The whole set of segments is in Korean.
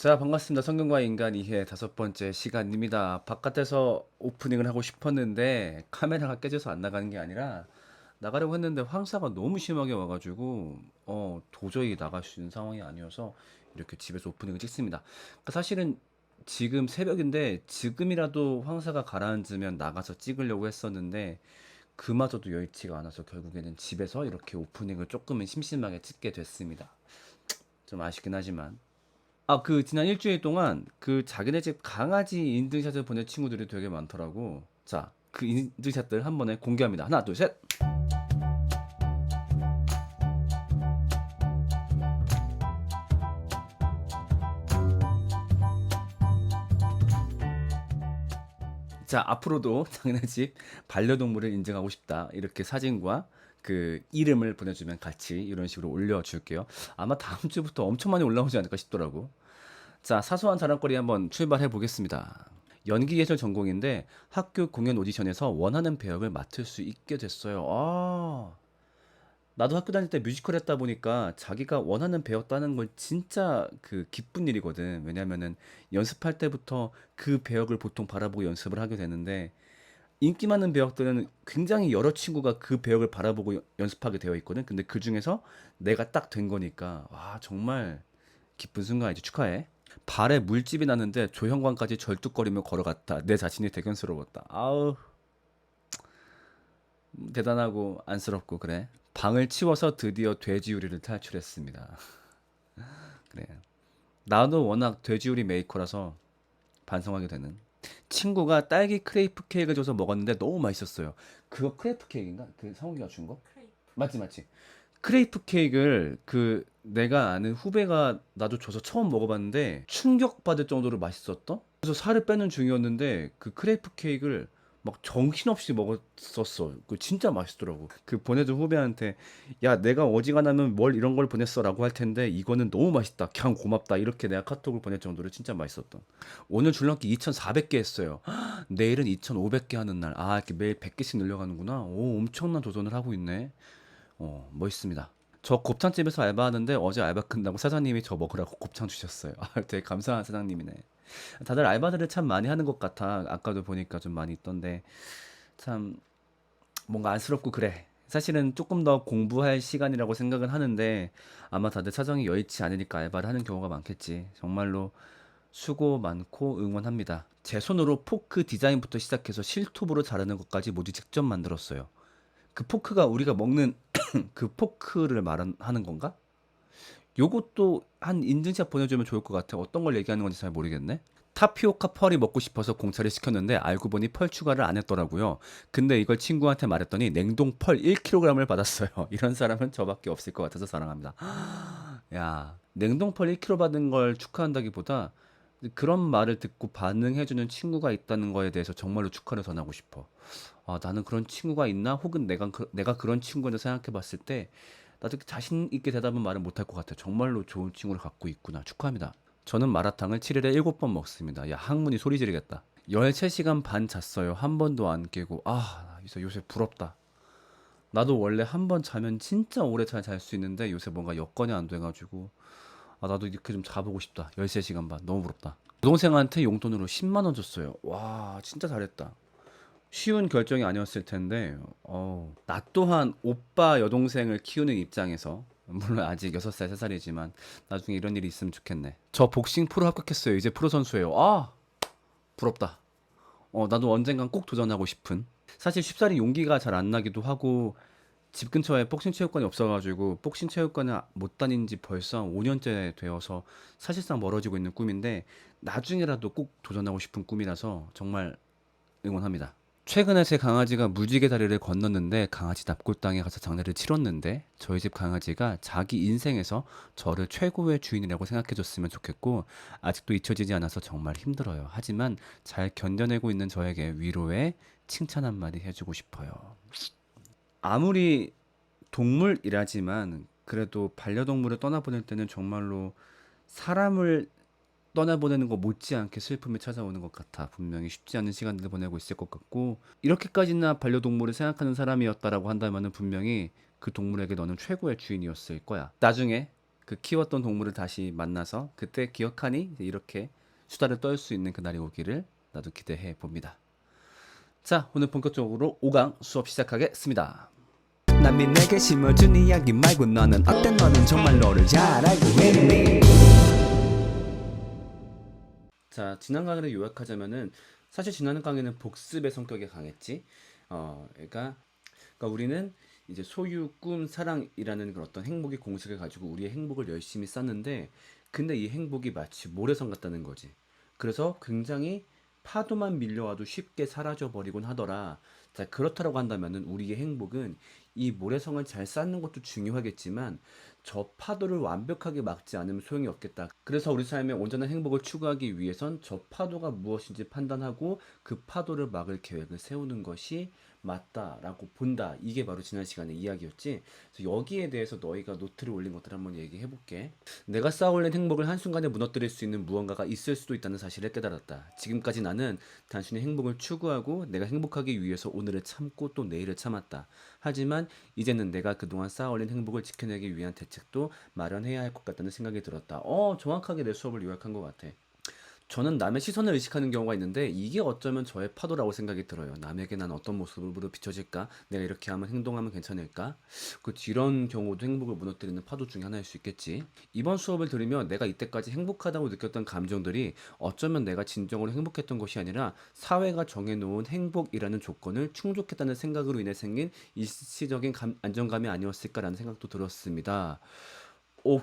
자, 반갑습니다. 성경과 인간 이해 다섯 번째 시간입니다. 바깥에서 오프닝을 하고 싶었는데 카메라가 깨져서 안 나가는 게 아니라 나가려고 했는데 황사가 너무 심하게 와가지고 도저히 나갈 수 있는 상황이 아니어서 이렇게 집에서 오프닝을 찍습니다. 그러니까 사실은 지금 새벽인데 지금이라도 황사가 가라앉으면 나가서 찍으려고 했었는데 그마저도 여의치가 않아서 결국에는 집에서 이렇게 오프닝을 조금은 심심하게 찍게 됐습니다. 좀 아쉽긴 하지만. 지난 일주일 동안 그 자기네 집 강아지 인증샷을 보낸 친구들이 되게 많더라고. 자, 그 인증샷들 한 번에 공개합니다. 하나, 둘, 셋. 자, 앞으로도 자기네 집 반려동물을 인증하고 싶다. 이렇게 사진과 그 이름을 보내주면 같이 이런 식으로 올려줄게요. 아마 다음 주부터 엄청 많이 올라오지 않을까 싶더라고. 자, 사소한 자랑거리 한번 출발해 보겠습니다. 연기예술 전공인데 학교 공연 오디션에서 원하는 배역을 맡을 수 있게 됐어요. 나도 학교 다닐 때 뮤지컬 했다 보니까 자기가 원하는 배역 따는 건 진짜 그 기쁜 일이거든. 왜냐면은 연습할 때부터 그 배역을 보통 바라보고 연습을 하게 되는데 인기 많은 배역들은 굉장히 여러 친구가 그 배역을 바라보고 연습하게 되어 있거든. 근데 그 중에서 내가 딱 된 거니까 와, 정말 기쁜 순간이지. 축하해. 발에 물집이 났는데 조형관까지 절뚝거리며 걸어갔다. 내 자신이 대견스러웠다. 아우, 대단하고 안쓰럽고 그래. 방을 치워서 드디어 돼지우리를 탈출했습니다. 그래. 나도 워낙 돼지우리 메이커라서 반성하게 되는. 친구가 딸기 크레이프 케이크를 줘서 먹었는데 너무 맛있었어요. 그거 크레이프 케이크인가? 그 성욱이가 준 거? 맞지, 맞지. 크레이프 케이크를 그 내가 아는 후배가 나도 줘서 처음 먹어봤는데 충격받을 정도로 맛있었던? 그래서 살을 빼는 중이었는데 그 크레이프 케이크를 막 정신없이 먹었었어. 그 진짜 맛있더라고. 그 보내준 후배한테 야, 내가 어지간하면 뭘 이런 걸 보냈어라고 할 텐데 이거는 너무 맛있다. 그냥 고맙다. 이렇게 내가 카톡을 보낼 정도로 진짜 맛있었던. 오늘 줄넘기 2,400개 했어요. 내일은 2,500개 하는 날. 이렇게 매일 100개씩 늘려가는구나. 오, 엄청난 도전을 하고 있네. 멋있습니다. 저 곱창집에서 알바하는데 어제 알바 끝나고 사장님이 저 먹으라고 곱창 주셨어요. 되게 감사한 사장님이네. 다들 알바들을 참 많이 하는 것 같아. 아까도 보니까 좀 많이 있던데 참 뭔가 안쓰럽고 그래. 사실은 조금 더 공부할 시간이라고 생각은 하는데 아마 다들 사정이 여의치 않으니까 알바를 하는 경우가 많겠지. 정말로 수고 많고 응원합니다. 제 손으로 포크 디자인부터 시작해서 실톱으로 자르는 것까지 모두 직접 만들었어요. 그 포크가 우리가 먹는 그 포크를 말하는 건가? 요것도 한 인증샷 보내주면 좋을 것 같아. 어떤 걸 얘기하는 건지 잘 모르겠네. 타피오카 펄이 먹고 싶어서 공차를 시켰는데 알고 보니 펄 추가를 안 했더라고요. 근데 이걸 친구한테 말했더니 냉동 펄 1kg을 받았어요. 이런 사람은 저밖에 없을 것 같아서 사랑합니다. 야, 냉동 펄 1kg 받은 걸 축하한다기보다 그런 말을 듣고 반응해주는 친구가 있다는 거에 대해서 정말로 축하를 전하고 싶어. 나는 그런 친구가 있나? 혹은 내가 그런 친구를 생각해 봤을 때 나도 자신 있게 대답은 말을 못할 것 같아. 정말로 좋은 친구를 갖고 있구나. 축하합니다. 저는 마라탕을 7일에 7번 먹습니다. 야, 항문이 소리 지르겠다. 13시간 반 잤어요. 한 번도 안 깨고. 요새 부럽다. 나도 원래 한 번 자면 진짜 오래 잘 수 있는데 요새 뭔가 여건이 안 돼가지고 나도 이렇게 좀 자보고 싶다. 13시간 반. 너무 부럽다. 동생한테 용돈으로 10만 원 줬어요. 와, 진짜 잘했다. 쉬운 결정이 아니었을 텐데, 나 또한 오빠 여동생을 키우는 입장에서, 물론 아직 6살, 3살이지만, 나중에 이런 일이 있으면 좋겠네. 저 복싱 프로 합격했어요. 이제 프로 선수예요. 부럽다. 나도 언젠간 꼭 도전하고 싶은. 사실 쉽사리 용기가 잘 안 나기도 하고, 집 근처에 복싱 체육관이 없어가지고, 복싱 체육관을 못 다닌 지 벌써 한 5년째 되어서 사실상 멀어지고 있는 꿈인데, 나중에라도 꼭 도전하고 싶은 꿈이라서 정말 응원합니다. 최근에 제 강아지가 무지개 다리를 건넜는데 강아지 납골당에 가서 장례를 치렀는데 저희 집 강아지가 자기 인생에서 저를 최고의 주인이라고 생각해줬으면 좋겠고 아직도 잊혀지지 않아서 정말 힘들어요. 하지만 잘 견뎌내고 있는 저에게 위로의 칭찬 한마디 해주고 싶어요. 아무리 동물이라지만 그래도 반려동물을 떠나보낼 때는 정말로 사람을 떠나보내는 거 못지않게 슬픔이 찾아오는 것 같아. 분명히 쉽지 않은 시간들을 보내고 있을 것 같고 이렇게까지나 반려동물을 생각하는 사람이었다라고 한다면은 분명히 그 동물에게 너는 최고의 주인이었을 거야. 나중에 그 키웠던 동물을 다시 만나서 그때 기억하니 이렇게 수다를 떨 수 있는 그날이 오기를 나도 기대해 봅니다. 자, 오늘 본격적으로 5강 수업 시작하겠습니다. 남이 내게 심어준 이야기 말고 너는 어때? 너는 정말 너를 잘 알고 있니? 자, 지난 강의를 요약하자면은 사실 지난 강의는 복습의 성격이 강했지. 그러니까 우리는 이제 소유, 꿈, 사랑이라는 그런 어떤 행복의 공식을 가지고 우리의 행복을 열심히 쌓는데, 근데 이 행복이 마치 모래성 같다는 거지. 그래서 굉장히 파도만 밀려와도 쉽게 사라져 버리곤 하더라. 자, 그렇다라고 한다면은 우리의 행복은 이 모래성을 잘 쌓는 것도 중요하겠지만 저 파도를 완벽하게 막지 않으면 소용이 없겠다. 그래서 우리 삶의 온전한 행복을 추구하기 위해선 저 파도가 무엇인지 판단하고 그 파도를 막을 계획을 세우는 것이 맞다라고 본다. 이게 바로 지난 시간의 이야기였지. 그래서 여기에 대해서 너희가 노트를 올린 것들 한번 얘기해 볼게. 내가 쌓아올린 행복을 한순간에 무너뜨릴 수 있는 무언가가 있을 수도 있다는 사실을 깨달았다. 지금까지 나는 단순히 행복을 추구하고 내가 행복하기 위해서 오늘을 참고 또 내일을 참았다. 하지만 이제는 내가 그동안 쌓아올린 행복을 지켜내기 위한 대책도 마련해야 할 것 같다는 생각이 들었다. 정확하게 내 수업을 요약한 것 같아. 저는 남의 시선을 의식하는 경우가 있는데 이게 어쩌면 저의 파도라고 생각이 들어요. 남에게 난 어떤 모습으로 비춰질까? 내가 이렇게 하면 행동하면 괜찮을까? 이런 경우도 행복을 무너뜨리는 파도 중에 하나일 수 있겠지. 이번 수업을 들으면 내가 이때까지 행복하다고 느꼈던 감정들이 어쩌면 내가 진정으로 행복했던 것이 아니라 사회가 정해놓은 행복이라는 조건을 충족했다는 생각으로 인해 생긴 일시적인 안정감이 아니었을까라는 생각도 들었습니다.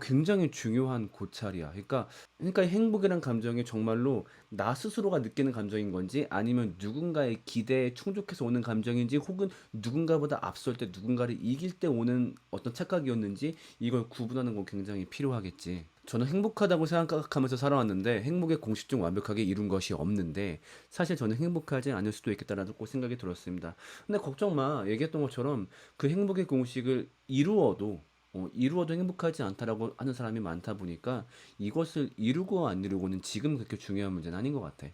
굉장히 중요한 고찰이야. 그러니까 행복이란 감정이 정말로 나 스스로가 느끼는 감정인 건지 아니면 누군가의 기대에 충족해서 오는 감정인지 혹은 누군가보다 앞설 때 누군가를 이길 때 오는 어떤 착각이었는지 이걸 구분하는 건 굉장히 필요하겠지. 저는 행복하다고 생각하면서 살아왔는데 행복의 공식적 완벽하게 이룬 것이 없는데 사실 저는 행복하지 않을 수도 있겠다라는 꼭 생각이 들었습니다. 근데 걱정 마. 얘기했던 것처럼 그 행복의 공식을 이루어도 행복하지 않다라고 하는 사람이 많다 보니까 이것을 이루고 안 이루고는 지금 그렇게 중요한 문제는 아닌 것 같아.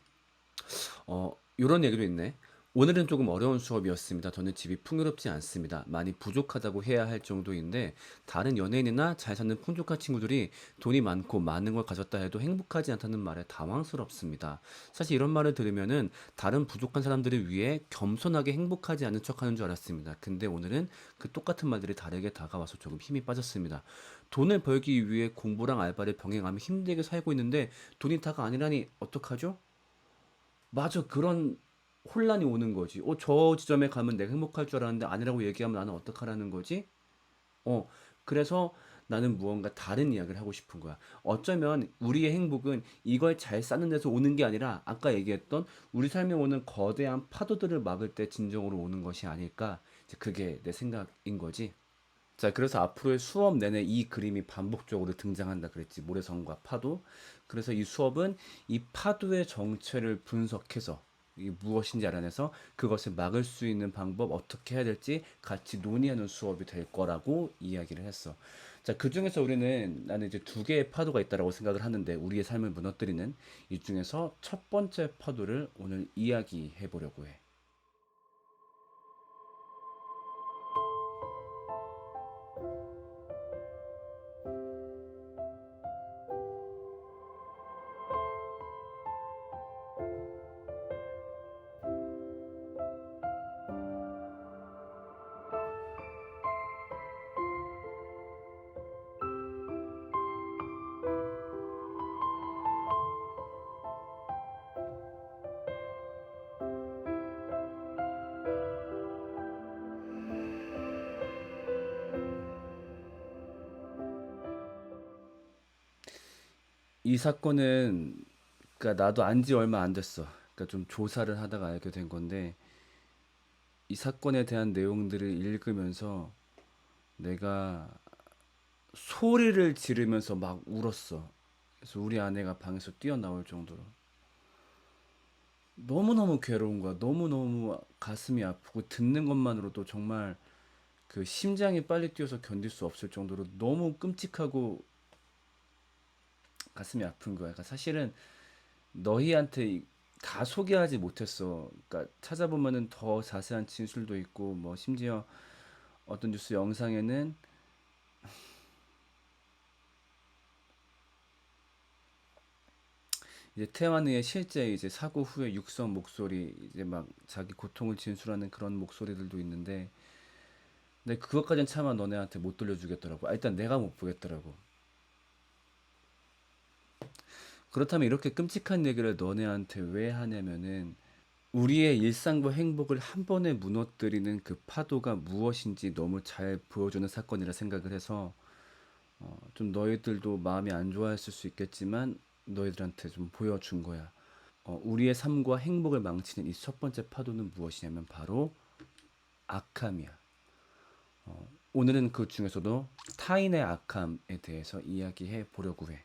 요런 얘기도 있네. 오늘은 조금 어려운 수업이었습니다. 저는 집이 풍요롭지 않습니다. 많이 부족하다고 해야 할 정도인데 다른 연예인이나 잘 사는 풍족한 친구들이 돈이 많고 많은 걸 가졌다 해도 행복하지 않다는 말에 당황스럽습니다. 사실 이런 말을 들으면은 다른 부족한 사람들을 위해 겸손하게 행복하지 않은 척하는 줄 알았습니다. 근데 오늘은 그 똑같은 말들이 다르게 다가와서 조금 힘이 빠졌습니다. 돈을 벌기 위해 공부랑 알바를 병행하며 힘들게 살고 있는데 돈이 다가 아니라니 어떡하죠? 맞아. 그런 혼란이 오는 거지. 저 지점에 가면 내가 행복할 줄 알았는데 아니라고 얘기하면 나는 어떡하라는 거지? 어, 그래서 나는 무언가 다른 이야기를 하고 싶은 거야. 어쩌면 우리의 행복은 이걸 잘 쌓는 데서 오는 게 아니라 아까 얘기했던 우리 삶에 오는 거대한 파도들을 막을 때 진정으로 오는 것이 아닐까. 이제 그게 내 생각인 거지. 자, 그래서 앞으로의 수업 내내 이 그림이 반복적으로 등장한다 그랬지. 모래성과 파도. 그래서 이 수업은 이 파도의 정체를 분석해서 이 무엇인지 알아내서 그것을 막을 수 있는 방법 어떻게 해야 될지 같이 논의하는 수업이 될 거라고 이야기를 했어. 자, 그 중에서 나는 이제 두 개의 파도가 있다라고 생각을 하는데 우리의 삶을 무너뜨리는 이 중에서 첫 번째 파도를 오늘 이야기해 보려고 해. 이 사건은 나도 안지 얼마 안 됐어. 좀 조사를 하다가 알게 된 건데 이 사건에 대한 내용들을 읽으면서 내가 소리를 지르면서 막 울었어. 그래서 우리 아내가 방에서 뛰어나올 정도로 너무너무 괴로운 거야. 너무너무 가슴이 아프고 듣는 것만으로도 정말 그 심장이 빨리 뛰어서 견딜 수 없을 정도로 너무 끔찍하고 가슴이 아픈 거야. 사실은 너희한테 다 소개하지 못했어. 찾아보면은 더 자세한 진술도 있고 뭐 심지어 어떤 뉴스 영상에는 이제 태환이의 실제 이제 사고 후에 육성 목소리 이제 막 자기 고통을 진술하는 그런 목소리들도 있는데 근데 그것까진 차마 너네한테 못 들려주겠더라고. 아, 일단 내가 못 보겠더라고. 그렇다면 이렇게 끔찍한 얘기를 너네한테 왜 하냐면은 우리의 일상과 행복을 한 번에 무너뜨리는 그 파도가 무엇인지 너무 잘 보여주는 사건이라 생각을 해서 좀 너희들도 마음이 안 좋아했을 수 있겠지만 너희들한테 좀 보여준 거야. 우리의 삶과 행복을 망치는 이 첫 번째 파도는 무엇이냐면 바로 악함이야. 오늘은 그 중에서도 타인의 악함에 대해서 이야기해 보려고 해.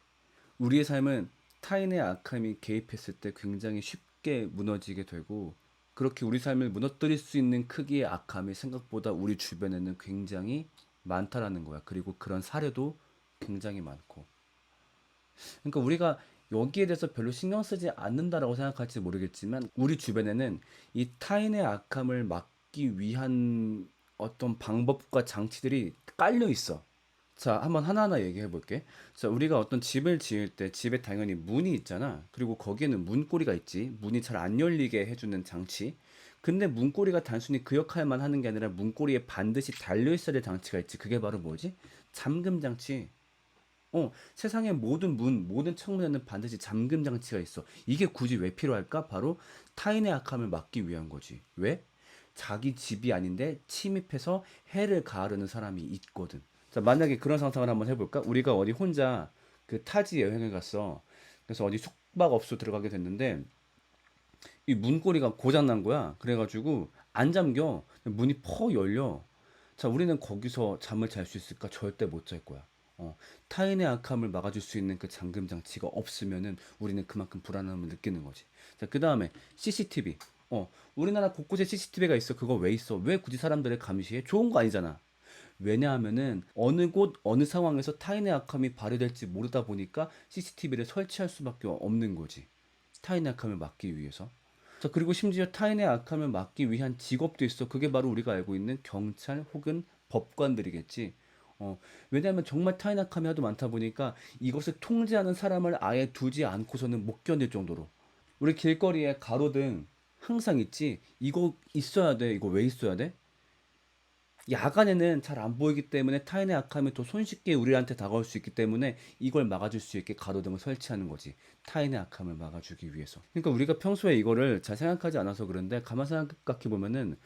우리의 삶은 타인의 악함이 개입했을 때 굉장히 쉽게 무너지게 되고 그렇게 우리 삶을 무너뜨릴 수 있는 크기의 악함이 생각보다 우리 주변에는 굉장히 많다라는 거야. 그리고 그런 사례도 굉장히 많고. 그러니까 우리가 여기에 대해서 별로 신경 쓰지 않는다라고 생각할지 모르겠지만 우리 주변에는 이 타인의 악함을 막기 위한 어떤 방법과 장치들이 깔려 있어. 자, 한번 하나하나 얘기해 볼게. 자, 우리가 어떤 집을 지을 때 집에 당연히 문이 있잖아. 그리고 거기에는 문고리가 있지. 문이 잘 안 열리게 해주는 장치. 근데 문고리가 단순히 그 역할만 하는 게 아니라 문고리에 반드시 달려 있어야 될 장치가 있지. 그게 바로 뭐지? 잠금 장치. 세상의 모든 문, 모든 창문에는 반드시 잠금 장치가 있어. 이게 굳이 왜 필요할까? 바로 타인의 악함을 막기 위한 거지. 왜? 자기 집이 아닌데 침입해서 해를 가하려는 사람이 있거든. 자, 만약에 그런 상상을 한번 해볼까? 우리가 어디 혼자 그 타지 여행을 갔어. 그래서 어디 숙박업소 들어가게 됐는데 이 문고리가 고장 난 거야. 그래가지고 안 잠겨. 문이 퍼 열려. 자, 우리는 거기서 잠을 잘 수 있을까? 절대 못 잘 거야. 타인의 악함을 막아줄 수 있는 그 잠금 장치가 없으면은 우리는 그만큼 불안함을 느끼는 거지. 자, 그 다음에 CCTV. 우리나라 곳곳에 CCTV가 있어. 그거 왜 있어? 왜 굳이 사람들을 감시해? 좋은 거 아니잖아. 왜냐하면은 어느 곳 어느 상황에서 타인의 악함이 발휘될지 모르다 보니까 CCTV를 설치할 수밖에 없는 거지. 타인의 악함을 막기 위해서. 자, 그리고 심지어 타인의 악함을 막기 위한 직업도 있어. 그게 바로 우리가 알고 있는 경찰 혹은 법관들이겠지. 왜냐하면 정말 타인의 악함이 하도 많다 보니까 이것을 통제하는 사람을 아예 두지 않고서는 못 견딜 정도로. 우리 길거리에 가로등 항상 있지. 이거 있어야 돼. 이거 왜 있어야 돼? 야간에는 잘 안 보이기 때문에 타인의 악함이 더 손쉽게 우리한테 다가올 수 있기 때문에 이걸 막아줄 수 있게 가로등을 설치하는 거지. 타인의 악함을 막아주기 위해서. 그러니까 우리가 평소에 이거를 잘 생각하지 않아서 그런데 가만 생각해 보면은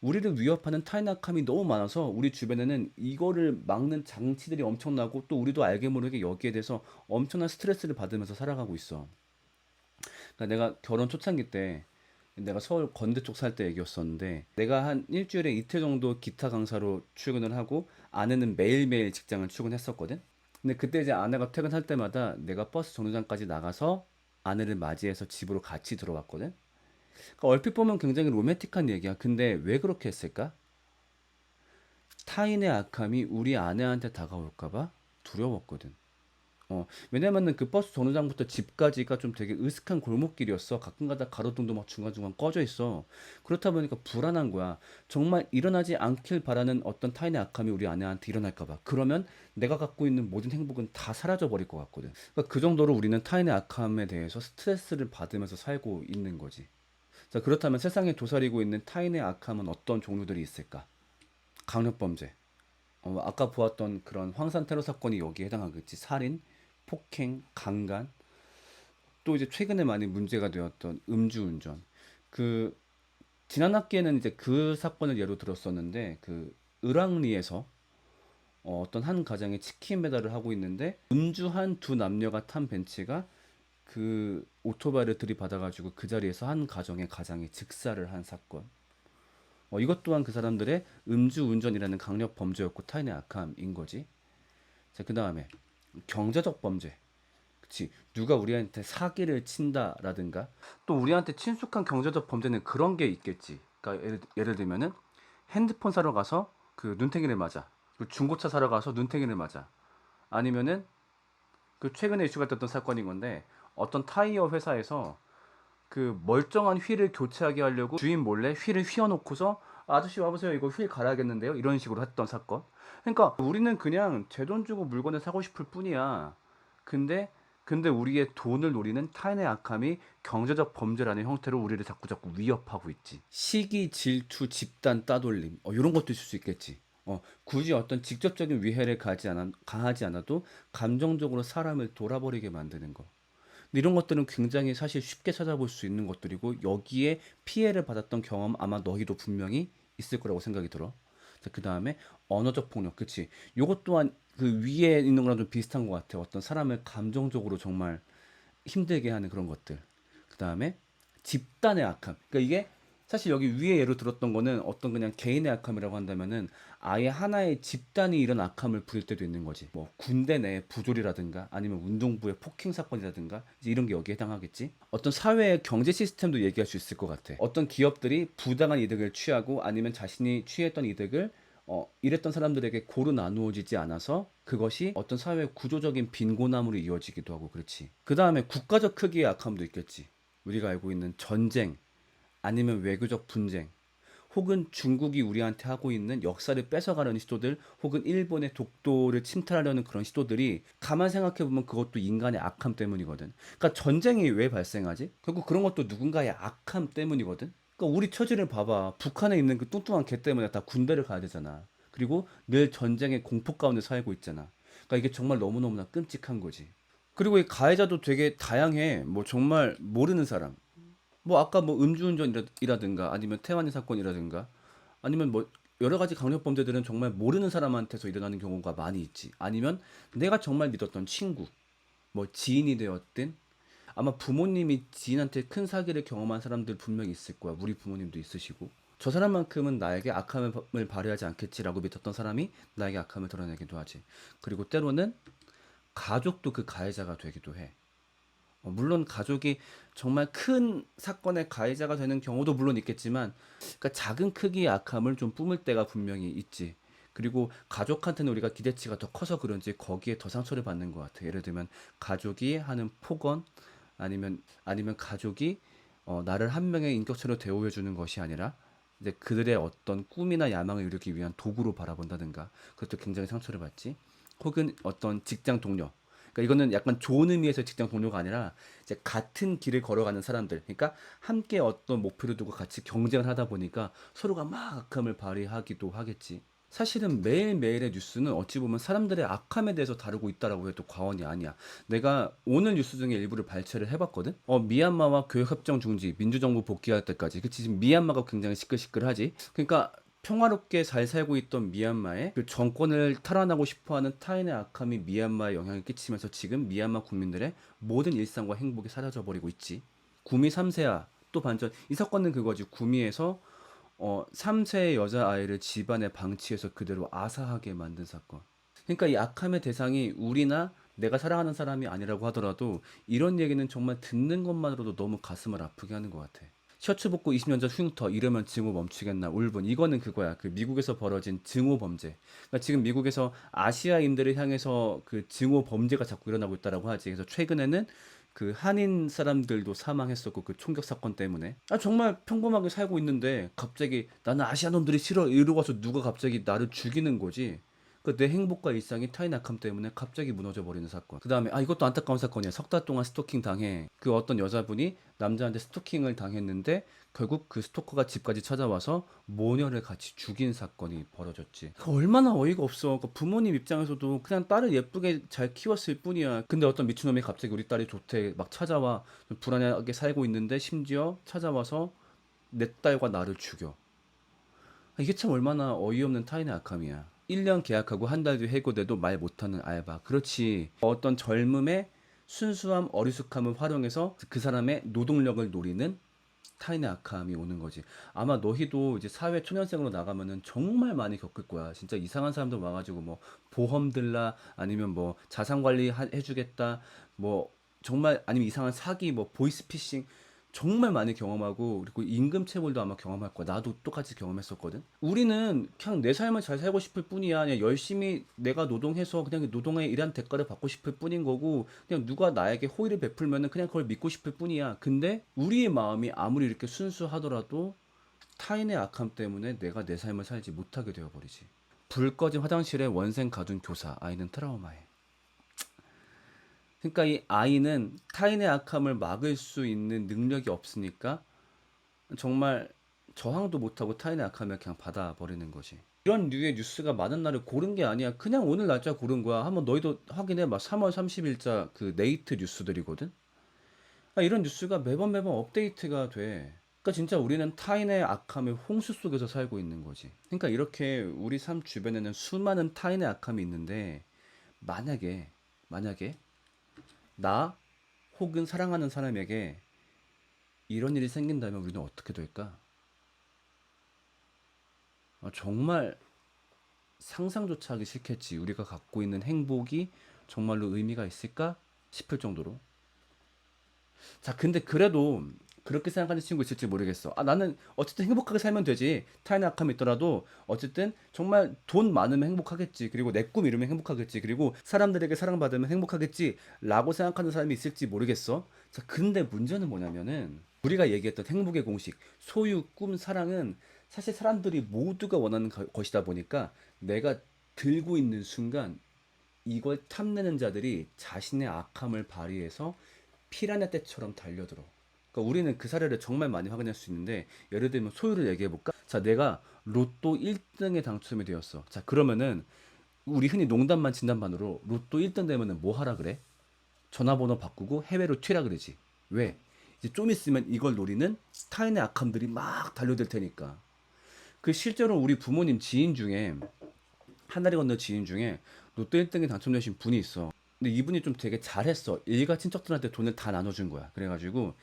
우리를 위협하는 타인의 악함이 너무 많아서 우리 주변에는 이거를 막는 장치들이 엄청나고 또 우리도 알게 모르게 여기에 대해서 엄청난 스트레스를 받으면서 살아가고 있어. 그러니까 내가 결혼 초창기 때 내가 서울 건대 쪽 살 때 얘기였었는데 내가 한 일주일에 이틀 정도 기타 강사로 출근을 하고 아내는 매일매일 직장을 출근했었거든. 근데 그때 이제 아내가 퇴근할 때마다 내가 버스 정류장까지 나가서 아내를 맞이해서 집으로 같이 들어왔거든. 그러니까 얼핏 보면 굉장히 로맨틱한 얘기야. 근데 왜 그렇게 했을까? 타인의 악함이 우리 아내한테 다가올까봐 두려웠거든. 왜냐면은 그 버스 정류장부터 집까지가 좀 되게 으슥한 골목길이었어. 가끔가다 가로등도 막 중간중간 꺼져 있어. 그렇다 보니까 불안한 거야. 정말 일어나지 않길 바라는 어떤 타인의 악함이 우리 아내한테 일어날까 봐. 그러면 내가 갖고 있는 모든 행복은 다 사라져 버릴 것 같거든. 그러니까 그 정도로 우리는 타인의 악함에 대해서 스트레스를 받으면서 살고 있는 거지. 자, 그렇다면 세상에 도사리고 있는 타인의 악함은 어떤 종류들이 있을까? 강력범죄. 아까 보았던 그런 황산 테러 사건이 여기에 해당하겠지. 살인, 폭행, 강간, 또 이제 최근에 많이 문제가 되었던 음주운전. 그 지난 학기에는 이제 그 사건을 예로 들었었는데 그 을왕리에서 어떤 한 가정에 치킨 배달을 하고 있는데 음주한 두 남녀가 탄 벤츠가 그 오토바이를 들이받아가지고 그 자리에서 한 가정의 가장이 즉사를 한 사건. 이것 또한 그 사람들의 음주운전이라는 강력 범죄였고 타인의 악함인 거지. 자, 그 다음에 경제적 범죄. 그치. 누가 우리한테 사기를 친다라든가 또 우리한테 친숙한 경제적 범죄는 그런 게 있겠지. 그러니까 예를 들면은 핸드폰 사러 가서 그 눈탱이를 맞아. 그 중고차 사러 가서 눈탱이를 맞아. 아니면은 그 최근에 이슈가 됐던 사건인 건데 어떤 타이어 회사에서 그 멀쩡한 휠을 교체하게 하려고 주인 몰래 휠을 휘어놓고서 아저씨 와보세요 이거 휠 갈아야겠는데요 이런 식으로 했던 사건. 그러니까 우리는 그냥 제 돈 주고 물건을 사고 싶을 뿐이야. 근데 근데 우리의 돈을 노리는 타인의 악함이 경제적 범죄라는 형태로 우리를 자꾸 위협하고 있지. 시기, 질투, 집단 따돌림, 이런 것도 있을 수 있겠지. 굳이 어떤 직접적인 위해를 가하지 않아도 감정적으로 사람을 돌아버리게 만드는 거. 근데 이런 것들은 굉장히 사실 쉽게 찾아볼 수 있는 것들이고, 여기에 피해를 받았던 경험 아마 너희도 분명히 있을 거라고 생각이 들어. 그 다음에 언어적 폭력, 그치? 요것 또한 그 위에 있는 거랑 좀 비슷한 것 같아. 어떤 사람을 감정적으로 정말 힘들게 하는 그런 것들. 그 다음에 집단의 악함. 그러니까 이게 사실 여기 위에 예로 들었던 거는 어떤 그냥 개인의 악함이라고 한다면은 아예 하나의 집단이 이런 악함을 부릴 때도 있는 거지. 뭐 군대 내 부조리라든가 아니면 운동부의 폭행 사건이라든가 이제 이런 게 여기에 해당하겠지. 어떤 사회의 경제 시스템도 얘기할 수 있을 것 같아. 어떤 기업들이 부당한 이득을 취하고 아니면 자신이 취했던 이득을 이랬던 사람들에게 고루 나누어지지 않아서 그것이 어떤 사회의 구조적인 빈곤함으로 이어지기도 하고 그렇지. 그 다음에 국가적 크기의 악함도 있겠지. 우리가 알고 있는 전쟁, 아니면 외교적 분쟁, 혹은 중국이 우리한테 하고 있는 역사를 뺏어가려는 시도들, 혹은 일본의 독도를 침탈하려는 그런 시도들이 가만 생각해보면 그것도 인간의 악함 때문이거든. 그러니까 전쟁이 왜 발생하지? 결국 그런 것도 누군가의 악함 때문이거든. 그러니까 우리 처지를 봐봐. 북한에 있는 그 뚱뚱한 개 때문에 다 군대를 가야 되잖아. 그리고 늘 전쟁의 공포 가운데 살고 있잖아. 그러니까 이게 정말 너무너무나 끔찍한 거지. 그리고 이 가해자도 되게 다양해. 뭐 정말 모르는 사람, 뭐 아까 뭐 음주운전이라든가 아니면 태완이 사건이라든가 아니면 뭐 여러 가지 강력 범죄들은 정말 모르는 사람한테서 일어나는 경우가 많이 있지. 아니면 내가 정말 믿었던 친구, 뭐 지인이 되었든, 아마 부모님이 지인한테 큰 사기를 경험한 사람들 분명히 있을 거야. 우리 부모님도 있으시고. 저 사람만큼은 나에게 악함을 발휘하지 않겠지라고 믿었던 사람이 나에게 악함을 드러내기도 하지. 그리고 때로는 가족도 그 가해자가 되기도 해. 물론 가족이 정말 큰 사건의 가해자가 되는 경우도 물론 있겠지만, 그러니까 작은 크기의 악함을 좀 뿜을 때가 분명히 있지. 그리고 가족한테는 우리가 기대치가 더 커서 그런지 거기에 더 상처를 받는 것 같아. 예를 들면 가족이 하는 폭언, 아니면 가족이 나를 한 명의 인격체로 대우해 주는 것이 아니라 이제 그들의 어떤 꿈이나 야망을 이루기 위한 도구로 바라본다든가, 그것도 굉장히 상처를 받지. 혹은 어떤 직장 동료, 그러니까 이거는 약간 좋은 의미에서 직장 동료가 아니라 이제 같은 길을 걸어가는 사람들. 그러니까 함께 어떤 목표를 두고 같이 경쟁을 하다 보니까 서로가 막 악함을 발휘하기도 하겠지. 사실은 매일매일의 뉴스는 어찌 보면 사람들의 악함에 대해서 다루고 있다라고 해도 과언이 아니야. 내가 오늘 뉴스 중에 일부를 발췌를 해봤거든. 미얀마와 교역협정 중지, 민주정부 복귀할 때까지. 그치, 지금 미얀마가 굉장히 시끌시끌하지. 그러니까 평화롭게 잘 살고 있던 미얀마에 그 정권을 탈환하고 싶어하는 타인의 악함이 미얀마에 영향을 끼치면서 지금 미얀마 국민들의 모든 일상과 행복이 사라져 버리고 있지. 구미 3세야 또 반전. 이 사건은 그거지. 구미에서 3세의 여자아이를 집안에 방치해서 그대로 아사하게 만든 사건. 그러니까 이 악함의 대상이 우리나 내가 사랑하는 사람이 아니라고 하더라도 이런 얘기는 정말 듣는 것만으로도 너무 가슴을 아프게 하는 것 같아. 셔츠 벗고 20년 전 흉터 이러면 증오 멈추겠나 울분, 이거는 그거야. 그 미국에서 벌어진 증오 범죄. 그러니까 지금 미국에서 아시아인들을 향해서 그 증오 범죄가 자꾸 일어나고 있다라고 하지. 그래서 최근에는 그 한인 사람들도 사망했었고 그 총격 사건 때문에 정말 평범하게 살고 있는데 갑자기 나는 아시아 놈들이 싫어 이러고 와서 누가 갑자기 나를 죽이는 거지. 그 내 행복과 일상이 타인 악함 때문에 갑자기 무너져 버리는 사건. 그 다음에 이것도 안타까운 사건이야. 석 달 동안 스토킹 당해. 그 어떤 여자분이 남자한테 스토킹을 당했는데 결국 그 스토커가 집까지 찾아와서 모녀를 같이 죽인 사건이 벌어졌지. 얼마나 어이가 없어. 그 부모님 입장에서도 그냥 딸을 예쁘게 잘 키웠을 뿐이야. 근데 어떤 미친놈이 갑자기 우리 딸이 좋대 막 찾아와. 불안하게 살고 있는데 심지어 찾아와서 내 딸과 나를 죽여. 이게 참 얼마나 어이없는 타인의 악함이야. 1년 계약하고 한 달 뒤 해고돼도 말 못하는 알바. 그렇지. 어떤 젊음의 순수함, 어리숙함을 활용해서 그 사람의 노동력을 노리는 타인의 악함이 오는 거지. 아마 너희도 이제 사회 초년생으로 나가면은 정말 많이 겪을 거야. 진짜 이상한 사람들 와가지고 뭐 보험 들라 아니면 뭐 자산 관리 해주겠다 뭐 정말 아니면 이상한 사기 뭐 보이스피싱 정말 많이 경험하고 그리고 임금 체불도 아마 경험할 거야. 나도 똑같이 경험했었거든. 우리는 그냥 내 삶을 잘 살고 싶을 뿐이야. 그냥 열심히 내가 노동해서 그냥 그 노동의 일한 대가를 받고 싶을 뿐인 거고 그냥 누가 나에게 호의를 베풀면은 그냥 그걸 믿고 싶을 뿐이야. 근데 우리의 마음이 아무리 이렇게 순수하더라도 타인의 악함 때문에 내가 내 삶을 살지 못하게 되어버리지. 불 꺼진 화장실에 원생 가둔 교사, 아이는 트라우마에. 그러니까 이 아이는 타인의 악함을 막을 수 있는 능력이 없으니까 정말 저항도 못하고 타인의 악함을 그냥 받아버리는 거지. 이런 류의 뉴스가 많은 날을 고른 게 아니야. 그냥 오늘 날짜 고른 거야. 한번 너희도 확인해봐. 3월 30일자 그 네이트 뉴스들이거든. 아, 이런 뉴스가 매번 매번 업데이트가 돼. 그러니까 진짜 우리는 타인의 악함의 홍수 속에서 살고 있는 거지. 그러니까 이렇게 우리 삶 주변에는 수많은 타인의 악함이 있는데 만약에 나 혹은 사랑하는 사람에게 이런 일이 생긴다면 우리는 어떻게 될까? 정말 상상조차 하기 싫겠지. 우리가 갖고 있는 행복이 정말로 의미가 있을까 싶을 정도로. 자, 근데 그래도 그렇게 생각하는 친구 있을지 모르겠어. 아, 나는 어쨌든 행복하게 살면 되지. 타인의 악함이 있더라도 어쨌든 정말 돈 많으면 행복하겠지. 그리고 내 꿈 이루면 행복하겠지. 그리고 사람들에게 사랑받으면 행복하겠지. 라고 생각하는 사람이 있을지 모르겠어. 자, 근데 문제는 뭐냐면은 우리가 얘기했던 행복의 공식, 소유, 꿈, 사랑은 사실 사람들이 모두가 원하는 것이다 보니까 내가 들고 있는 순간 이걸 탐내는 자들이 자신의 악함을 발휘해서 피라냐 떼처럼 달려들어. 그러니까 우리는 그 사례를 정말 많이 확인할 수 있는데 예를 들면 소유를 얘기해 볼까? 자, 내가 로또 1등에 당첨이 되었어. 자, 그러면은 우리 흔히 농담반 진담반으로 로또 1등 되면은 뭐 하라 그래? 전화번호 바꾸고 해외로 튀라 그러지. 왜? 이제 좀 있으면 이걸 노리는 타인의 악함들이 막 달려들 테니까. 그 실제로 우리 부모님 지인 중에 한 달이 건너 지인 중에 로또 1등에 당첨되신 분이 있어. 근데 이분이 좀 되게 잘했어. 일가 친척들한테 돈을 다 나눠준 거야. 그래가지고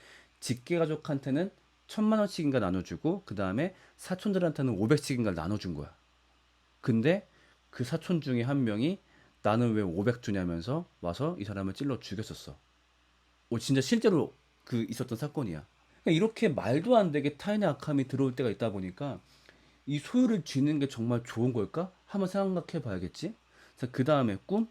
직계 가족한테는 1,000만 원씩인가 나눠주고 그 다음에 사촌들한테는 500씩인가 나눠준 거야. 근데 그 사촌 중에 한 명이 나는 왜 500 주냐면서 와서 이 사람을 찔러 죽였었어. 진짜 실제로 그 있었던 사건이야. 그러니까 이렇게 말도 안 되게 타인의 악함이 들어올 때가 있다 보니까 이 소유를 쥐는 게 정말 좋은 걸까? 한번 생각해 봐야겠지? 자, 그 다음에 꿈?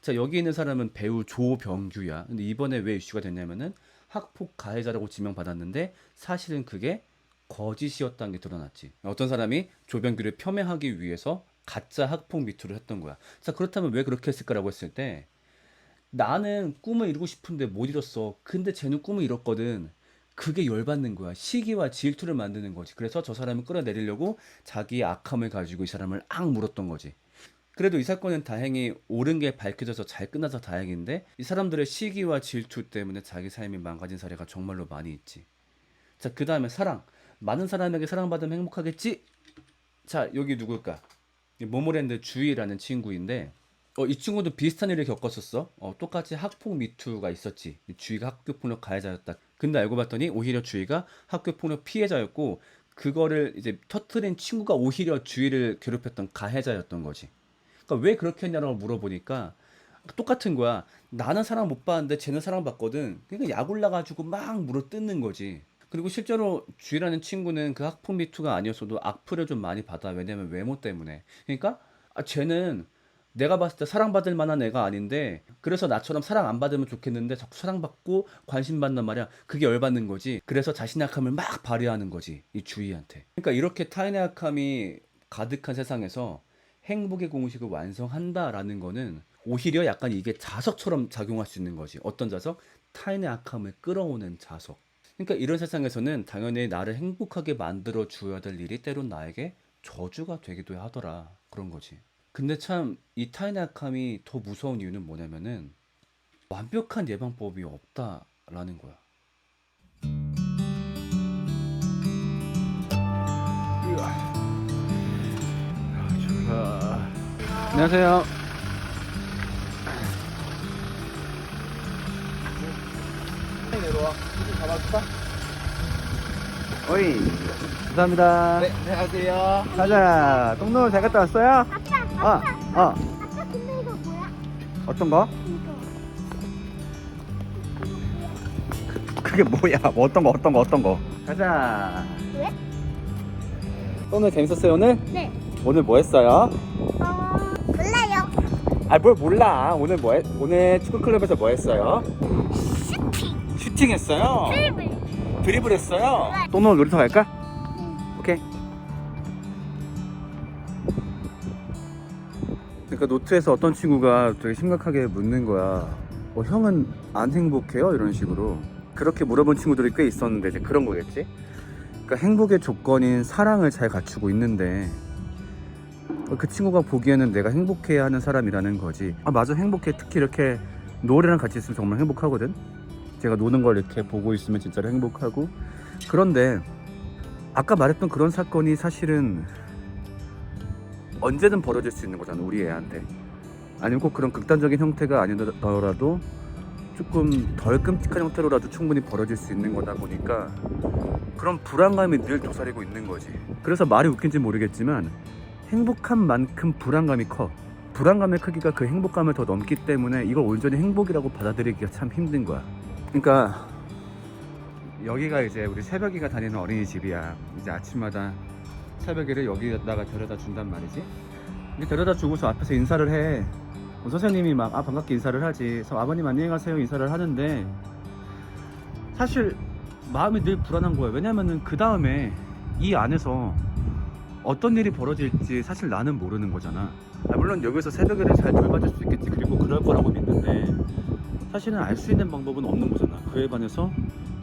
자, 여기 있는 사람은 배우 조병규야. 근데 이번에 왜 이슈가 됐냐면은 학폭 가해자라고 지명받았는데 사실은 그게 거짓이었다는 게 드러났지. 어떤 사람이 조병규를 폄훼하기 위해서 가짜 학폭 미투를 했던 거야. 자, 그렇다면 왜 그렇게 했을까라고 했을 때 나는 꿈을 이루고 싶은데 못 이뤘어. 근데 쟤는 꿈을 이뤘거든. 그게 열받는 거야. 시기와 질투를 만드는 거지. 그래서 저 사람을 끌어내리려고 자기의 악함을 가지고 이 사람을 악 물었던 거지. 그래도 이 사건은 다행히 옳은 게 밝혀져서 잘 끝나서 다행인데 이 사람들의 시기와 질투 때문에 자기 삶이 망가진 사례가 정말로 많이 있지. 자, 그 다음에 사랑. 많은 사람에게 사랑받으면 행복하겠지? 자, 여기 누굴까? 모모랜드 주희라는 친구인데 이 친구도 비슷한 일을 겪었었어. 똑같이 학폭 미투가 있었지. 주희가 학교폭력 가해자였다. 근데 알고 봤더니 오히려 주희가 학교폭력 피해자였고 그거를 이제 터트린 친구가 오히려 주희를 괴롭혔던 가해자였던 거지. 그러니까 왜 그렇게 했냐고 물어보니까 똑같은 거야. 나는 사랑 못 받는데 쟤는 사랑 받거든. 그러니까 약 올라가지고 막 물어 뜯는 거지. 그리고 실제로 주희라는 친구는 그 학폭 미투가 아니었어도 악플을 좀 많이 받아. 왜냐면 외모 때문에. 그러니까 쟤는 내가 봤을 때 사랑받을 만한 애가 아닌데 그래서 나처럼 사랑 안 받으면 좋겠는데 자꾸 사랑받고 관심 받는 말이야. 그게 열받는 거지. 그래서 자신의 악함을 막 발휘하는 거지. 이 주희한테. 그러니까 이렇게 타인의 악함이 가득한 세상에서 행복의 공식을 완성한다라는 거는 오히려 약간 이게 자석처럼 작용할 수 있는 거지. 어떤 자석? 타인의 악함을 끌어오는 자석. 그러니까 이런 세상에서는 당연히 나를 행복하게 만들어 주어야 될 일이 때론 나에게 저주가 되기도 하더라. 그런 거지. 근데 참 이 타인의 악함이 더 무서운 이유는 뭐냐면은 완벽한 예방법이 없다라는 거야. 안녕하세요. 내려와. 좀 잡아줄까? 어이, 감사합니다. 네, 안녕하세요. 가자. 똥놀 잘 갔다 왔어요? 아빠, 아빠, 근데 이거 뭐야? 어떤 거? 이거. 그게 뭐야? 뭐 어떤 거? 가자. 왜? 오늘 재밌었어요, 오늘? 네. 오늘 뭐 했어요? 몰라요. 아, 뭘 몰라. 오늘 축구클럽에서 뭐 했어요? 슈팅. 슈팅 했어요? 드리블. 드리블 했어요? 똥놀 놀이터 갈까? 오케이. 그러니까 노트에서 어떤 친구가 되게 심각하게 묻는 거야. 형은 안 행복해요? 이런 식으로 그렇게 물어본 친구들이 꽤 있었는데 이제 그런 거겠지? 그러니까 행복의 조건인 사랑을 잘 갖추고 있는데 그 친구가 보기에는 내가 행복해야 하는 사람이라는 거지. 아 맞아, 행복해. 특히 이렇게 노래랑 같이 있으면 정말 행복하거든. 제가 노는 걸 이렇게 보고 있으면 진짜로 행복하고. 그런데 아까 말했던 그런 사건이 사실은 언제든 벌어질 수 있는 거잖아, 우리 애한테. 아니면 꼭 그런 극단적인 형태가 아니더라도 조금 덜 끔찍한 형태로라도 충분히 벌어질 수 있는 거다 보니까 그런 불안감이 늘 도사리고 있는 거지. 그래서 말이 웃긴지 모르겠지만 행복한 만큼 불안감이 커. 불안감의 크기가 그 행복감을 더 넘기 때문에 이걸 온전히 행복이라고 받아들이기가 참 힘든 거야. 그러니까 여기가 이제 우리 새벽이가 다니는 어린이집이야. 이제 아침마다 새벽이를 여기다가 데려다 준단 말이지. 이제 데려다 주고서 앞에서 인사를 해. 선생님이 막 반갑게 인사를 하지. 그래서 아버님 안녕히 가세요 인사를 하는데 사실 마음이 늘 불안한 거예요. 왜냐면은 그 다음에 이 안에서 어떤 일이 벌어질지 사실 나는 모르는 거잖아. 물론 여기서 새벽에를 잘 돌봐줄 수 있겠지. 그리고 그럴 거라고 믿는데 사실은 알 수 있는 방법은 없는 거잖아. 그에 반해서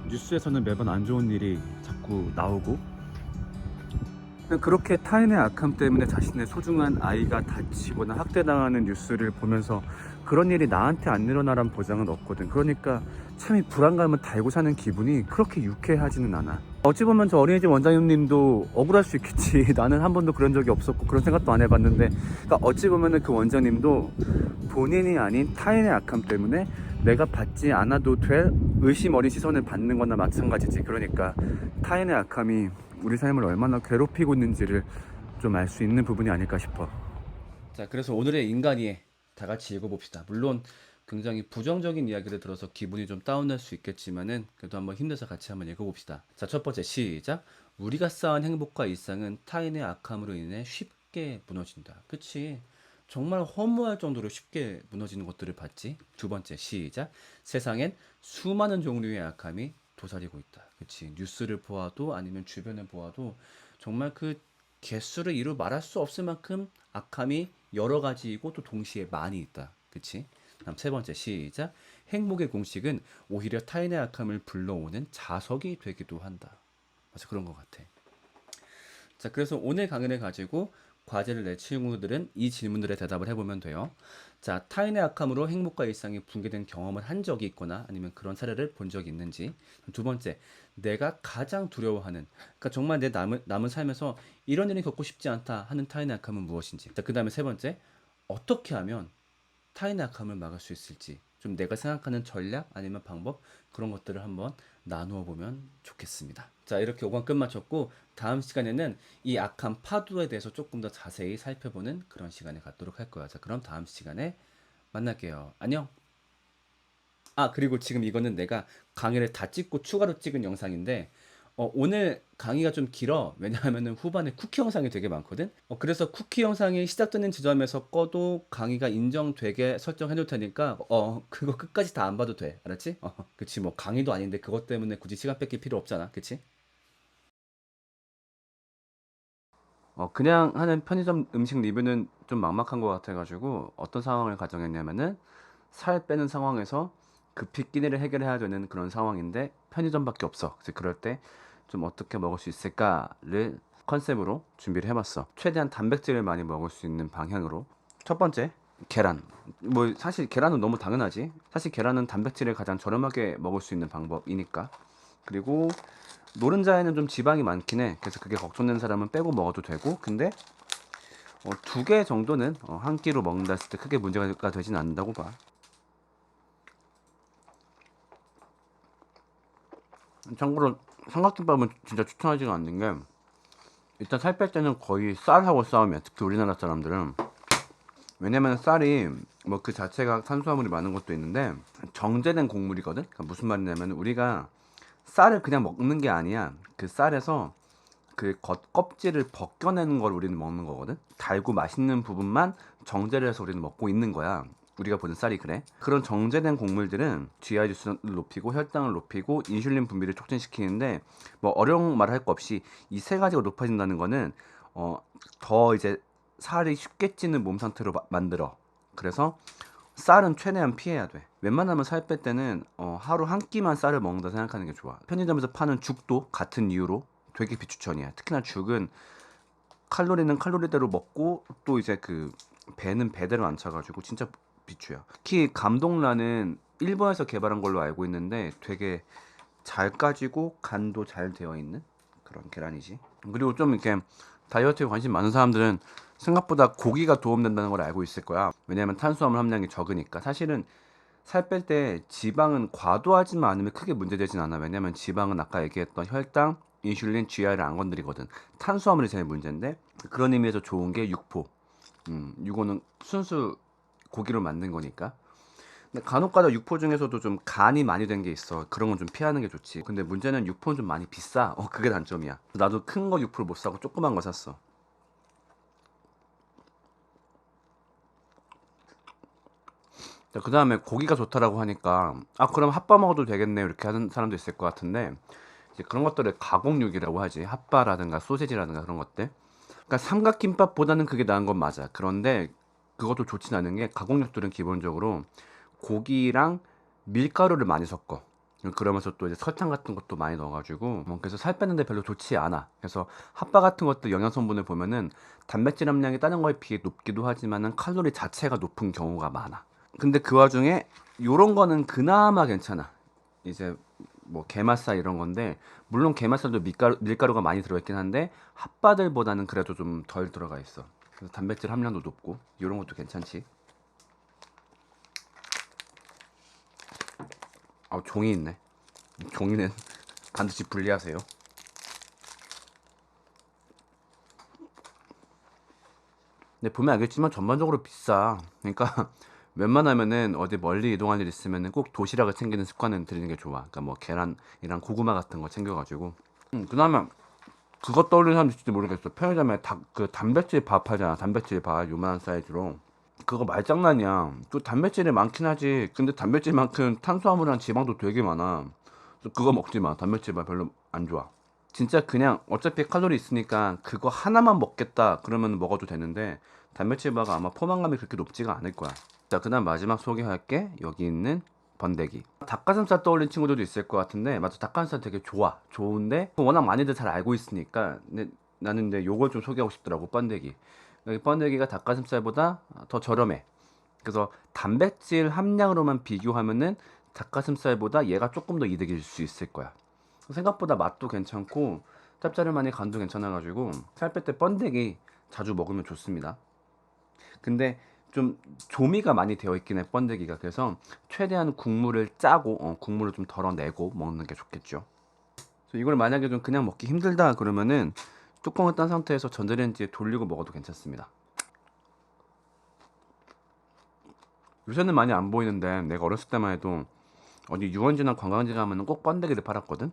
뉴스에서는 매번 안 좋은 일이 자꾸 나오고 그렇게 타인의 악함 때문에 자신의 소중한 아이가 다치거나 학대당하는 뉴스를 보면서 그런 일이 나한테 안 일어나란 보장은 없거든. 그러니까 참 이 불안감을 달고 사는 기분이 그렇게 유쾌하지는 않아. 어찌 보면 저 어린이집 원장님도 억울할 수 있겠지. 나는 한 번도 그런 적이 없었고 그런 생각도 안 해봤는데, 그러니까 어찌 보면 그 원장님도 본인이 아닌 타인의 악함 때문에 내가 받지 않아도 될 의심 어린 시선을 받는 거나 마찬가지지. 그러니까 타인의 악함이 우리 삶을 얼마나 괴롭히고 있는지를 좀 알 수 있는 부분이 아닐까 싶어. 자, 그래서 오늘의 인간이에 다 같이 읽어봅시다. 물론 굉장히 부정적인 이야기를 들어서 기분이 좀 다운될 수 있겠지만은 그래도 한번 힘내서 같이 한번 읽어봅시다. 자, 첫 번째 시작. 우리가 쌓은 행복과 일상은 타인의 악함으로 인해 쉽게 무너진다. 그치? 정말 허무할 정도로 쉽게 무너지는 것들을 봤지. 두 번째 시작. 세상엔 수많은 종류의 악함이 도사리고 있다. 그치? 뉴스를 보아도 아니면 주변을 보아도 정말 그 개수를 이루 말할 수 없을 만큼 악함이 여러 가지이고 또 동시에 많이 있다. 그치? 다음 세 번째 시작. 행복의 공식은 오히려 타인의 악함을 불러오는 자석이 되기도 한다. 맞아, 그런 것 같아. 자, 그래서 오늘 강의를 가지고 과제를 낼 친구들은 이 질문들에 대답을 해보면 돼요. 자, 타인의 악함으로 행복과 일상이 붕괴된 경험을 한 적이 있거나 아니면 그런 사례를 본 적이 있는지. 두 번째, 내가 가장 두려워하는, 그러니까 정말 내 남은 삶에서 이런 일이 겪고 싶지 않다 하는 타인의 악함은 무엇인지. 자, 그 다음에 세 번째, 어떻게 하면 타인의 악함을 막을 수 있을지. 좀 내가 생각하는 전략 아니면 방법, 그런 것들을 한번 나누어 보면 좋겠습니다. 자, 이렇게 5강 끝마쳤고 다음 시간에는 이 악함 파도에 대해서 조금 더 자세히 살펴보는 그런 시간을 갖도록 할 거야. 자, 그럼 다음 시간에 만날게요. 안녕. 아, 그리고 지금 이거는 내가 강의를 다 찍고 추가로 찍은 영상인데 오늘 강의가 좀 길어. 왜냐하면은 후반에 쿠키 영상이 되게 많거든. 그래서 쿠키 영상이 시작되는 지점에서 꺼도 강의가 인정되게 설정해 놓을 테니까 그거 끝까지 다 안 봐도 돼. 알았지? 그치. 뭐 강의도 아닌데 그것 때문에 굳이 시간 뺏길 필요 없잖아. 그치? 그냥 하는 편의점 음식 리뷰는 좀 막막한 것 같아가지고 어떤 상황을 가정했냐면은 살 빼는 상황에서 급히 끼니를 해결해야 되는 그런 상황인데 편의점밖에 없어. 그래서 그럴 때 좀 어떻게 먹을 수 있을까를 컨셉으로 준비를 해봤어. 최대한 단백질을 많이 먹을 수 있는 방향으로. 첫 번째, 계란. 뭐 사실 계란은 너무 당연하지. 사실 계란은 단백질을 가장 저렴하게 먹을 수 있는 방법이니까. 그리고 노른자에는 좀 지방이 많긴 해. 그래서 그게 걱정되는 사람은 빼고 먹어도 되고. 근데 두 개 정도는 한 끼로 먹는다 했을 때 크게 문제가 되진 않는다고 봐. 참고로 삼각김밥은 진짜 추천하지가 않는 게, 일단 살 뺄 때는 거의 쌀하고 싸우면, 특히 우리나라 사람들은. 왜냐면 쌀이 뭐 그 자체가 탄수화물이 많은 것도 있는데 정제된 곡물이거든. 그러니까 무슨 말이냐면 우리가 쌀을 그냥 먹는 게 아니야. 그 쌀에서 그 껍질을 벗겨내는 걸 우리는 먹는 거거든. 달고 맛있는 부분만 정제를 해서 우리는 먹고 있는 거야. 우리가 보는 쌀이 그래. 그런 정제된 곡물들은 GI 지수를 높이고 혈당을 높이고 인슐린 분비를 촉진시키는데, 뭐 어려운 말 할 거 없이 이 세 가지가 높아진다는 거는 더 이제 살이 쉽게 찌는 몸 상태로 만들어. 그래서 쌀은 최대한 피해야 돼. 웬만하면 살 뺄 때는 하루 한 끼만 쌀을 먹는다 생각하는 게 좋아. 편의점에서 파는 죽도 같은 이유로 되게 비추천이야. 특히나 죽은 칼로리는 칼로리대로 먹고 또 이제 그 배는 배대로 안 차가지고 진짜 비추야. 특히 감동란은 일본에서 개발한 걸로 알고 있는데 되게 잘 까지고 간도 잘 되어 있는 그런 계란이지. 그리고 좀 이렇게 다이어트에 관심 많은 사람들은 생각보다 고기가 도움된다는 걸 알고 있을 거야. 왜냐면 탄수화물 함량이 적으니까. 사실은 살 뺄 때 지방은 과도하지만 않으면 크게 문제되진 않아. 왜냐면 지방은 아까 얘기했던 혈당, 인슐린, GI를 안 건드리거든. 탄수화물이 제일 문제인데 그런 의미에서 좋은 게 육포. 이거는 순수 고기로 만든 거니까. 근데 간혹가다 육포 중에서도 좀 간이 많이 된 게 있어. 그런 건 좀 피하는 게 좋지. 근데 문제는 육포는 좀 많이 비싸. 그게 단점이야. 나도 큰 거 육포를 못 사고 조그만 거 샀어. 그 다음에 고기가 좋다라고 하니까 그럼 핫바 먹어도 되겠네 이렇게 하는 사람도 있을 것 같은데 이제 그런 것들을 가공육이라고 하지. 핫바라든가 소세지라든가 그런 것들. 그러니까 삼각김밥보다는 그게 나은 건 맞아. 그런데 그것도 좋진 않은 게 가공육들은 기본적으로 고기랑 밀가루를 많이 섞어. 그러면서 또 이제 설탕 같은 것도 많이 넣어가지고 그래서 살 빼는데 별로 좋지 않아. 그래서 핫바 같은 것도 영양 성분을 보면은 단백질 함량이 다른 거에 비해 높기도 하지만은 칼로리 자체가 높은 경우가 많아. 근데 그 와중에 요런 거는 그나마 괜찮아. 이제 뭐 게맛살 이런 건데 물론 게맛살도 밀가루가 많이 들어있긴 한데 핫바들보다는 그래도 좀 덜 들어가 있어. 그래서 단백질 함량도 높고 요런 것도 괜찮지. 종이 있네. 종이는 반드시 분리하세요. 근데 보면 알겠지만 전반적으로 비싸. 그러니까 웬만하면은 어디 멀리 이동할 일 있으면은 꼭 도시락을 챙기는 습관은 들이는 게 좋아. 그러니까 뭐 계란이랑 고구마 같은 거 챙겨가지고. 그다음에 그거 떠올리는 사람도 있을지 모르겠어. 편의점에 그 단백질 밥 하잖아. 단백질 밥 요만한 사이즈로. 그거 말장난이야. 그 단백질이 많긴 하지. 근데 단백질만큼 탄수화물이랑 지방도 되게 많아. 그래서 그거 먹지 마. 단백질 밥 별로 안 좋아. 진짜 그냥 어차피 칼로리 있으니까 그거 하나만 먹겠다 그러면 먹어도 되는데 단백질 바가 아마 포만감이 그렇게 높지가 않을 거야. 자, 그다음 마지막 소개할게. 여기 있는 번데기. 닭가슴살 떠올린 친구들도 있을 것 같은데 맞아, 닭가슴살 되게 좋아. 좋은데 워낙 많이들 잘 알고 있으니까 나는 근데 요걸 좀 소개하고 싶더라고. 번데기. 여기 번데기가 닭가슴살보다 더 저렴해. 그래서 단백질 함량으로만 비교하면은 닭가슴살보다 얘가 조금 더 이득일 수 있을 거야. 생각보다 맛도 괜찮고 짭짤하니 간도 괜찮아가지고 살 뺄 때 번데기 자주 먹으면 좋습니다. 근데 좀 조미가 많이 되어 있긴 해 번데기가. 그래서 최대한 국물을 짜고 국물을 좀 덜어내고 먹는 게 좋겠죠. 그래서 이걸 만약에 좀 그냥 먹기 힘들다 그러면은 뚜껑을 딴 상태에서 전자레인지에 돌리고 먹어도 괜찮습니다. 요새는 많이 안 보이는데 내가 어렸을 때만 해도 어디 유원지나 관광지 가면은 꼭 번데기를 팔았거든.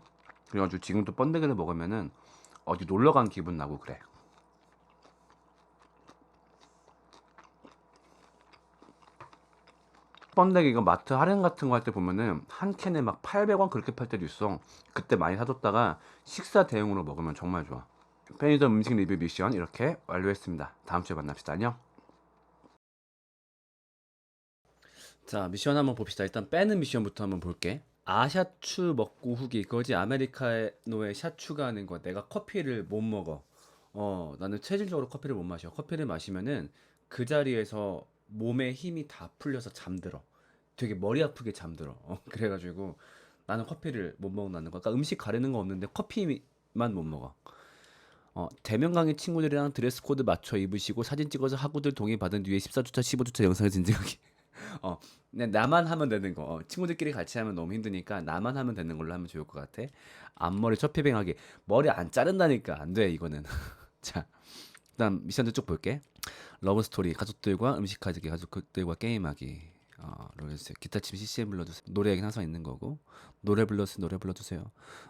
그래가지고 지금도 번데기를 먹으면은 어디 놀러 간 기분 나고 그래. 번데기 이거 마트 할인 같은 거 할 때 보면은 한 캔에 막 800원 그렇게 팔 때도 있어. 그때 많이 사뒀다가 식사 대용으로 먹으면 정말 좋아. 편의점 음식 리뷰 미션 이렇게 완료했습니다. 다음 주에 만납시다. 안녕. 자, 미션 한번 봅시다. 일단 빼는 미션부터 한번 볼게. 아샤추 먹고 후기. 그거지. 아메리카노에 샷 추가하는 거. 내가 커피를 못 먹어. 나는 체질적으로 커피를 못 마셔. 커피를 마시면은 그 자리에서 몸에 힘이 다 풀려서 잠들어. 되게 머리 아프게 잠들어. 그래가지고 나는 커피를 못 먹는다는 거. 그러니까 음식 가리는 거 없는데 커피만 못 먹어. 대면 강의 친구들이랑 드레스 코드 맞춰 입으시고 사진 찍어서 학우들 동의 받은 뒤에 14주차 15주차 영상을 진지하게. 그냥 나만 하면 되는 거. 친구들끼리 같이 하면 너무 힘드니까 나만 하면 되는 걸로 하면 좋을 것 같아. 앞머리 첫패뱅하게. 머리 안 자른다니까 안 돼 이거는. 자, 그다음 미션들 쭉 볼게. 러브스토리, 가족들과 음식하기, 가족들과 게임하기, 로맨스, 기타 치면 CCM 불러주세요. 노래 얘기는 항상 있는 거고, 노래 불러주세요.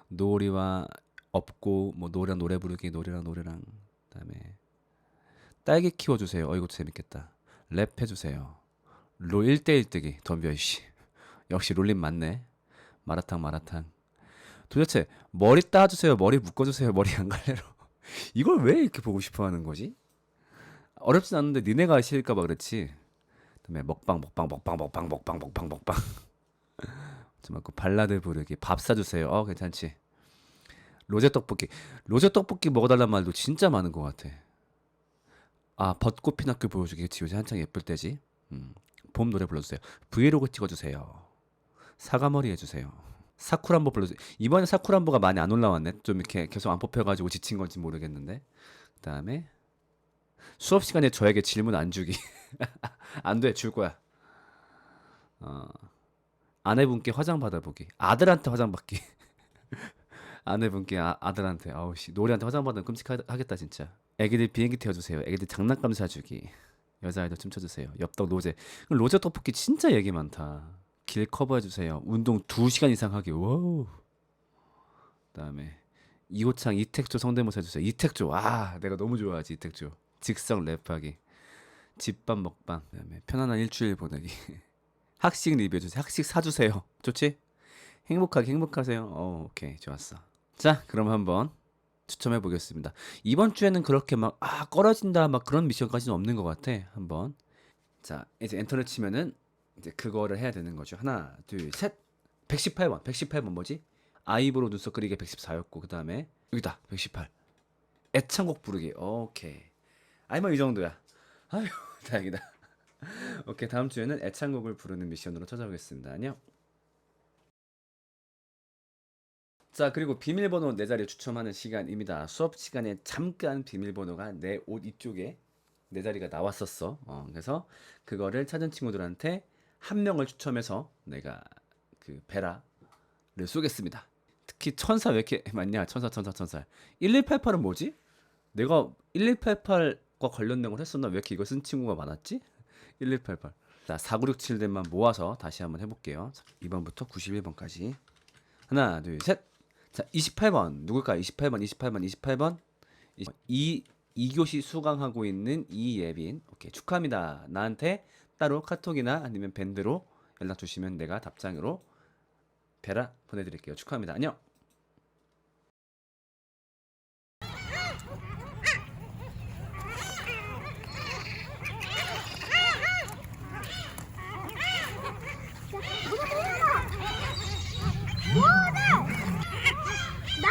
놀이와 없고, 뭐 노래랑 노래 부르기, 노래랑, 그다음에 딸기 키워주세요. 이것도 재밌겠다. 랩 해주세요. 롤 1대1 뜨기, 덤벼이씨. 역시 롤린 맞네. 마라탕. 도대체 머리 따주세요. 머리 묶어주세요. 머리 안 갈래로. 이걸 왜 이렇게 보고 싶어 하는 거지? 어렵진 않은데 니네가 싫을까봐 그렇지. 그다음에 먹방. 정말 그 발라드 부르기. 밥 사주세요. 괜찮지. 로제 떡볶이 먹어달란 말도 진짜 많은 것 같아. 아, 벚꽃 피나길 보여주기. 그치, 요새 한창 예쁠 때지. 봄 노래 불러주세요. 브이로그 찍어주세요. 사과머리 해주세요. 사쿠란보 불러주세요. 이번에 사쿠란보가 많이 안 올라왔네. 좀 이렇게 계속 안 뽑혀가지고 지친 건지 모르겠는데. 그 다음에 수업 시간에 저에게 질문 안 주기. 안 돼, 줄 거야. 아내분께 화장 받아보기. 아들한테 화장 받기. 아내분께 아들한테. 아우 씨, 노래한테 화장 받으면 끔찍하겠다 진짜. 애기들 비행기 태워주세요. 애기들 장난감 사주기. 여자아이들 춤춰주세요. 엽떡 로제. 로제 떡볶이 진짜 얘기 많다. 길 커버해주세요. 운동 2시간 이상 하기. 와우. 그다음에 이호창 이택조 성대모사 해주세요. 이택조. 아, 내가 너무 좋아하지 이택조. 즉석 랩하기. 집밥 먹방. 그다음에 편안한 일주일 보내기. 학식 리뷰해주세요. 학식 사주세요. 좋지? 행복하세요. 오케이, 좋았어. 자, 그럼 한번 추첨해 보겠습니다. 이번 주에는 그렇게 막 꺼려진다 막 그런 미션까지는 없는 것 같아. 한번. 자, 이제 엔터를 치면은 이제 그거를 해야 되는 거죠. 하나, 둘, 셋. 118번 뭐지? 아이브로 눈썹 그리기 114였고 그 다음에 여기다 118. 애창곡 부르기. 오케이. 아이 뭐 이 정도야. 아유 다행이다. 오케이, 다음 주에는 애창곡을 부르는 미션으로 찾아오겠습니다. 안녕. 자, 그리고 비밀번호 4자리 추첨하는 시간입니다. 수업 시간에 잠깐 비밀번호가 내 옷 이쪽에 4자리가 나왔었어. 그래서 그거를 찾은 친구들한테 한 명을 추첨해서 내가 그 베라를 쏘겠습니다. 특히 천사 왜 이렇게 많냐? 천사. 1188은 뭐지? 내가 1188과 관련된 걸 했었나? 왜 이렇게 이걸 쓴 친구가 많았지? 1188. 자, 4967대만 모아서 다시 한번 해볼게요. 2번부터 91번까지. 하나, 둘, 셋. 자, 28번 누굴까요? 28번. 2교시 수강하고 있는 이예빈. 오케이, 축하합니다. 나한테 따로 카톡이나 아니면 밴드로 연락 주시면 내가 답장으로 베라 보내드릴게요. 축하합니다. 안녕. 나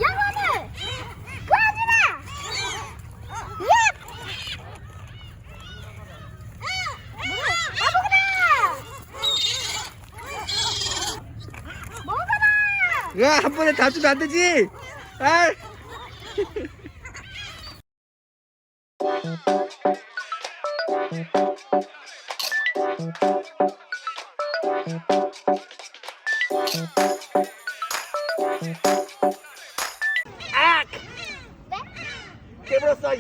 영혼을 구하주라. 예. 먹어라. 야, 한 번에 다 주면 안 되지. 아. 깨물었어.